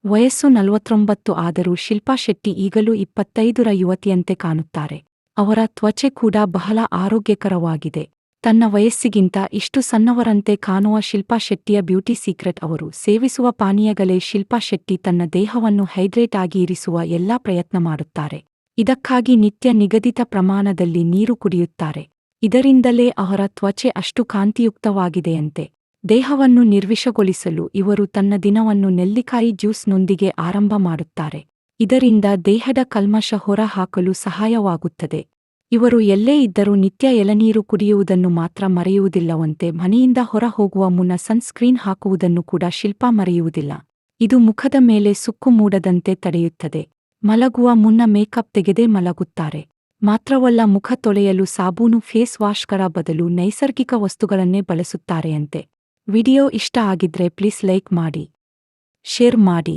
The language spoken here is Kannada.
ವಯಸ್ಸು 49 ಆದರೂ ಶಿಲ್ಪಾ ಶೆಟ್ಟಿ ಈಗಲೂ 25ರ ಯುವತಿಯಂತೆ ಕಾಣುತ್ತಾರೆ. ಅವರ ತ್ವಚೆ ಕೂಡ ಬಹಳ ಆರೋಗ್ಯಕರವಾಗಿದೆ. ತನ್ನ ವಯಸ್ಸಿಗಿಂತ ಇಷ್ಟು ಸಣ್ಣವರಂತೆ ಕಾಣುವ ಶಿಲ್ಪಾ ಶೆಟ್ಟಿಯ ಬ್ಯೂಟಿ ಸೀಕ್ರೆಟ್ ಅವರು ಸೇವಿಸುವ ಪಾನೀಯಗಳೇ. ಶಿಲ್ಪಾ ಶೆಟ್ಟಿ ತನ್ನ ದೇಹವನ್ನು ಹೈಡ್ರೇಟ್ ಆಗಿ ಇರಿಸುವ ಎಲ್ಲಾ ಪ್ರಯತ್ನ ಮಾಡುತ್ತಾರೆ. ಇದಕ್ಕಾಗಿ ನಿತ್ಯ ನಿಗದಿತ ಪ್ರಮಾಣದಲ್ಲಿ ನೀರು ಕುಡಿಯುತ್ತಾರೆ. ಇದರಿಂದಲೇ ಅವರ ತ್ವಚೆ ಅಷ್ಟು ಕಾಂತಿಯುಕ್ತವಾಗಿದೆಯಂತೆ. ದೇಹವನ್ನು ನಿರ್ವಿಷಗೊಳಿಸಲು ಇವರು ತನ್ನ ದಿನವನ್ನು ನೆಲ್ಲಿಕಾಯಿ ಜ್ಯೂಸ್ನೊಂದಿಗೆ ಆರಂಭ ಮಾಡುತ್ತಾರೆ. ಇದರಿಂದ ದೇಹದ ಕಲ್ಮಶ ಹೊರ ಹಾಕಲು ಸಹಾಯವಾಗುತ್ತದೆ. ಇವರು ಎಲ್ಲೇ ಇದ್ದರೂ ನಿತ್ಯ ಎಳನೀರು ಕುಡಿಯುವುದನ್ನು ಮಾತ್ರ ಮರೆಯುವುದಿಲ್ಲವಂತೆ. ಮನೆಯಿಂದ ಹೊರ ಹೋಗುವ ಮುನ್ನ ಸನ್ಸ್ಕ್ರೀನ್ ಹಾಕುವುದನ್ನು ಕೂಡ ಶಿಲ್ಪಾ ಮರೆಯುವುದಿಲ್ಲ. ಇದು ಮುಖದ ಮೇಲೆ ಸುಕ್ಕು ಮೂಡದಂತೆ ತಡೆಯುತ್ತದೆ. ಮಲಗುವ ಮುನ್ನ ಮೇಕಪ್ ತೆಗೆದೇ ಮಲಗುತ್ತಾರೆ. ಮಾತ್ರವಲ್ಲ, ಮುಖ ತೊಳೆಯಲು ಸಾಬೂನು ಫೇಸ್ ವಾಶ್ಗಳ ಬದಲು ನೈಸರ್ಗಿಕ ವಸ್ತುಗಳನ್ನೇ ಬಳಸುತ್ತಾರೆಯಂತೆ. ವಿಡಿಯೋ ಇಷ್ಟ ಆಗಿದ್ರೆ ಪ್ಲೀಸ್ ಲೈಕ್ ಮಾಡಿ, ಶೇರ್ ಮಾಡಿ.